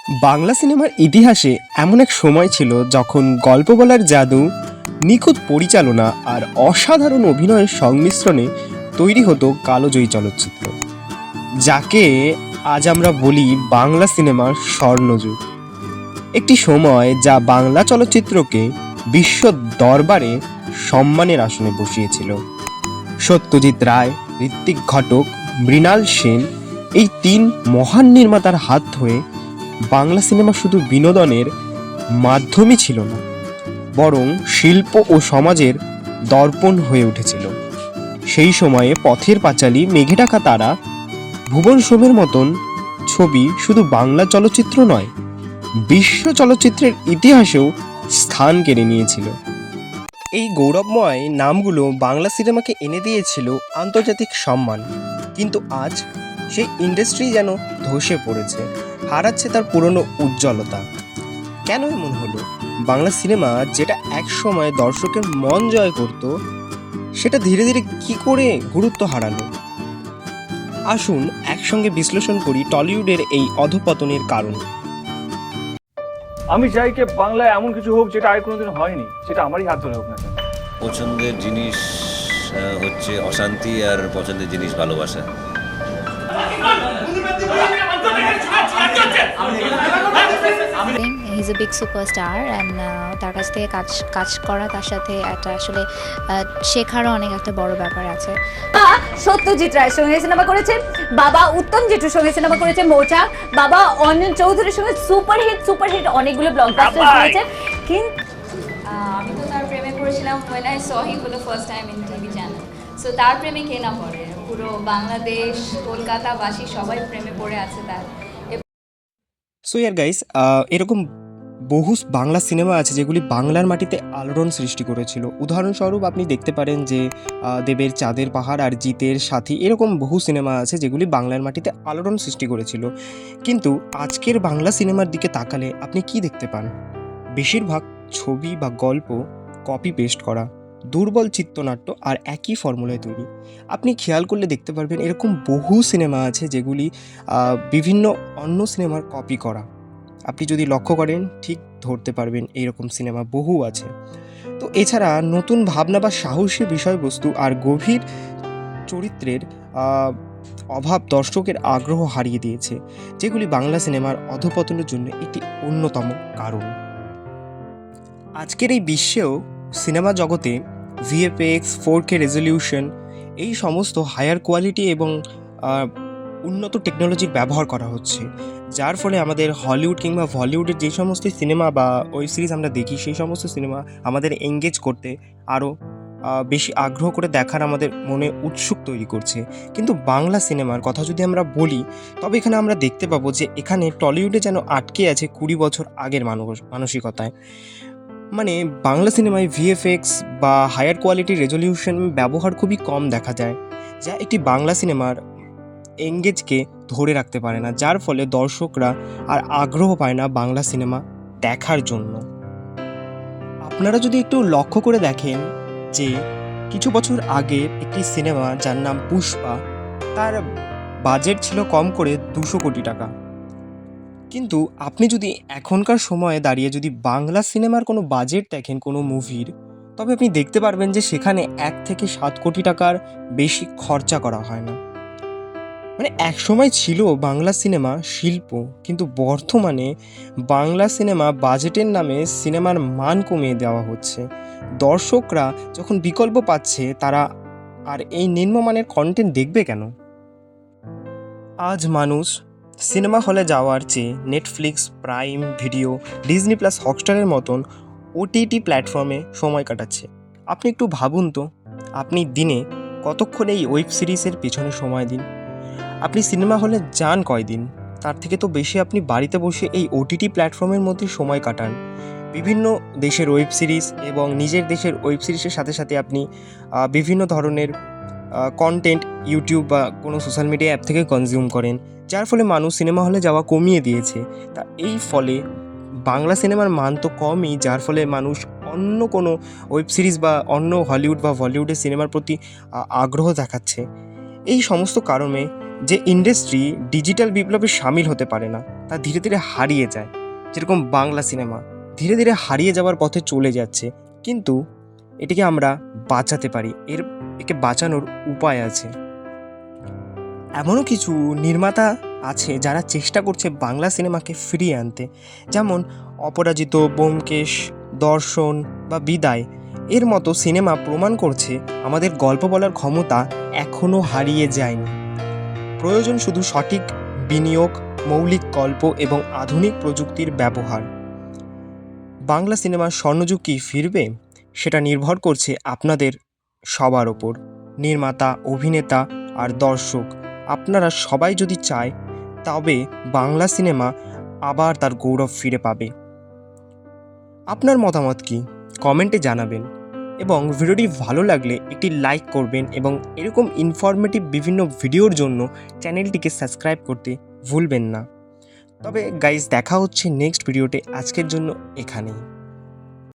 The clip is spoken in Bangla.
বাংলা সিনেমার ইতিহাসে এমন এক সময় ছিল যখন গল্প বলার জাদু, নিখুঁত পরিচালনা আর অসাধারণ অভিনয়ের সংমিশ্রণে তৈরি হতো কালোজয়ী চলচ্চিত্র, যাকে আজ আমরা বলি বাংলা সিনেমার স্বর্ণযুগ। একটি সময় যা বাংলা চলচ্চিত্রকে বিশ্ব দরবারে সম্মানের আসনে বসিয়েছিল। সত্যজিৎ রায়, ঋত্বিক ঘটক, মৃণাল সেন এই তিন মহান নির্মাতার হাত ধরে বাংলা সিনেমা শুধু বিনোদনের মাধ্যমই ছিল না, বরং শিল্প ও সমাজের দর্পণ হয়ে উঠেছিল। সেই সময়ে পথের পাঁচালী, মেঘে ঢাকা তারা, ভুবন সোমের মতন ছবি শুধু বাংলা চলচ্চিত্র নয়, বিশ্ব চলচ্চিত্রের ইতিহাসেও স্থান কেড়ে নিয়েছিল। এই গৌরবময় নামগুলো বাংলা সিনেমাকে এনে দিয়েছিল আন্তর্জাতিক সম্মান, কিন্তু আজ সেই ইন্ডাস্ট্রি যেন ধসে পড়েছে, হারাচ্ছে তার পুরনো উজ্জ্বলতা। কেন এমন হলো? বাংলা সিনেমা যেটা এক সময় দর্শকের মন জয় করত, সেটা ধীরে ধীরে কি করে গুরুত্ব হারালো? আসুন একসঙ্গে বিশ্লেষণ করি টলিউডের এই অধঃপতনের কারণ। আমি চাই যে বাংলায় এমন কিছু হোক যেটা আর কোনোদিন হয়নি, সেটা আমারই হাত ধরে হোক না কেন। পছন্দের জিনিস হচ্ছে অশান্তি, আর পছন্দের জিনিস ভালোবাসা। He is a big superstar and তার কাছ থেকে কাজ করা, তার সাথে একটা আসলে শেখারও অনেক একটা বড় ব্যাপার আছে। সত্যজিৎ রায়ের সঙ্গে সিনেমা করেছে, বাবা উত্তম জেঠুর সঙ্গে সিনেমা করেছে মৌচাক, বাবা অনিল চৌধুরীর সঙ্গে সুপারহিট অনেকগুলো ব্লকবাস্টার করেছে। কিন্তু আমি তো তার প্রেমে পড়েছিলাম when I saw him for the first time in TV channel. So তার প্রেমে কে না পড়ে, পুরো বাংলাদেশ, কলকাতাবাসী সবাই প্রেমে পড়ে আছে তার। সো ইয়ার গাইস, এরকম বহু বাংলা সিনেমা আছে যেগুলি বাংলার মাটিতে আলোড়ন সৃষ্টি করেছিল। উদাহরণস্বরূপ আপনি দেখতে পারেন যে দেবের চাঁদের পাহাড় আর জিতের সাথী, এরকম বহু সিনেমা আছে যেগুলি বাংলার মাটিতে আলোড়ন সৃষ্টি করেছিল। কিন্তু আজকের বাংলা সিনেমার দিকে তাকালে আপনি কি দেখতে পান? বেশিরভাগ ছবি বা গল্প কপি পেস্ট করা, দুর্বল চিত্রনাট্য আর একই ফর্মুলায় তৈরি। আপনি খেয়াল করলে দেখতে পারবেন এরকম বহু সিনেমা আছে যেগুলি বিভিন্ন অন্য সিনেমার কপি করা। আপনি যদি লক্ষ্য করেন ঠিক ধরতে পারবেন এইরকম সিনেমা বহু আছে। তো এছাড়া নতুন ভাবনা বা সাহসী বিষয়বস্তু আর গভীর চরিত্রের অভাব দর্শকের আগ্রহ হারিয়ে দিয়েছে, যেগুলি বাংলা সিনেমার অধঃপতনের জন্য একটি অন্যতম কারণ। আজকের এই বিশ্বেও সিনেমা জগতে ভিএফএক্স, 4K রেজলিউশন, এই সমস্ত হায়ার কোয়ালিটি এবং উন্নত টেকনোলজির ব্যবহার করা হচ্ছে, যার ফলে আমাদের হলিউড কিংবা বলিউডের যে সমস্ত সিনেমা বা ওয়েব সিরিজ আমরা দেখি, সেই সমস্ত সিনেমা আমাদের এঙ্গেজ করতে আরও বেশি আগ্রহ করে দেখার আমাদের মনে উৎসুক তৈরি করছে। কিন্তু বাংলা সিনেমার কথা যদি আমরা বলি, তবে এখানে আমরা দেখতে পাবো যে এখানে টলিউডে যেন আটকে আছে 20 বছর আগের মানসিকতায়। মানে বাংলা সিনেমায় ভিএফএক্স বা হায়ার কোয়ালিটি রেজলিউশন ব্যবহার খুবই কম দেখা যায়, যা একটি বাংলা সিনেমার এঙ্গেজকে ধরে রাখতে পারে না, যার ফলে দর্শকরা আর আগ্রহ পায় না বাংলা সিনেমা দেখার জন্য। আপনারা যদি একটু লক্ষ্য করে দেখেন যে কিছু বছর আগে একটি সিনেমা যার নাম পুষ্পা, তার বাজেট ছিল কম করে 200 কোটি টাকা। কিন্তু আপনি যদি এখনকার সময়ে দাঁড়িয়ে যদি বাংলা সিনেমার কোনো বাজেট দেখেন কোনো মুভির, তবে আপনি দেখতে পারবেন যে সেখানে 1 থেকে 7 কোটি টাকার বেশি খরচা করা হয় না। মানে এক সময় ছিল বাংলা সিনেমা শিল্প, কিন্তু বর্তমানে বাংলা সিনেমা বাজেটের নামে সিনেমার মান কমিয়ে দেওয়া হচ্ছে। দর্শকরা যখন বিকল্প পাচ্ছে, তারা আর এই নিম্নমানের কন্টেন্ট দেখবে কেন? আজ মানুষ সিনেমা হলে যাওয়ার চেয়ে Netflix, Prime Video, Disney Plus, হটস্টারের মতন ওটিটি প্ল্যাটফর্মে সময় কাটাচ্ছে। আপনি একটু ভাবুন তো, আপনি দিনে কতক্ষণ এই ওয়েব সিরিজের পেছনে সময় দিন? আপনি সিনেমা হলে যান কয়দিন? তার থেকে তো বেশি আপনি বাড়িতে বসে এই ওটিটি প্ল্যাটফর্মের মধ্যে সময় কাটান। বিভিন্ন দেশের ওয়েব সিরিজ এবং নিজের দেশের ওয়েব সিরিজের সাথে সাথে আপনি বিভিন্ন ধরনের কন্টেন্ট ইউটিউব বা কোনো সোশ্যাল মিডিয়া অ্যাপ থেকে কনজিউম করেন, যার ফলে মানুষ সিনেমা হলে যাওয়া কমিয়ে দিয়েছে। তা এই ফলে বাংলা সিনেমার মান তো কমই, যার ফলে মানুষ অন্য কোনো ওয়েব সিরিজ বা অন্য হলিউড বা বলিউডের সিনেমার প্রতি আগ্রহ দেখাচ্ছে। এই সমস্ত কারণে যে ইন্ডাস্ট্রি ডিজিটাল বিপ্লবে সামিল হতে পারে না, তা ধীরে ধীরে হারিয়ে যায়। যেরকম বাংলা সিনেমা ধীরে ধীরে হারিয়ে যাওয়ার পথে চলে যাচ্ছে, কিন্তু এটিকে আমরা বাঁচাতে পারি, একে বাঁচানোর উপায় আছে। এমনও কিছু নির্মাতা আছে যারা চেষ্টা করছে বাংলা সিনেমাকে ফিরিয়ে আনতে, যেমন অপরাজিত, ব্যোমকেশ, দর্শন বা বিদায় এর মতো সিনেমা প্রমাণ করছে আমাদের গল্প বলার ক্ষমতা এখনও হারিয়ে যায়নি। প্রয়োজন শুধু সঠিক বিনিয়োগ, মৌলিক গল্প এবং আধুনিক প্রযুক্তির ব্যবহার। বাংলা সিনেমার স্বর্ণযুগ কি ফিরবে? সেটা নির্ভর করছে আপনাদের সবার ওপর, নির্মাতা, অভিনেতা আর দর্শক। আপনারা সবাই যদি চায়, তবে বাংলা সিনেমা আবার তার গৌরব ফিরে পাবে। আপনার মতামত কি? কমেন্টে জানাবেন, এবং ভিডিওটি ভালো লাগলে একটি লাইক করবেন, এবং এরকম ইনফরমেটিভ বিভিন্ন ভিডিওর জন্য চ্যানেলটিকে সাবস্ক্রাইব করতে ভুলবেন না। তবে গাইস, দেখা হচ্ছে নেক্সট ভিডিওতে। আজকের জন্য এখানেই।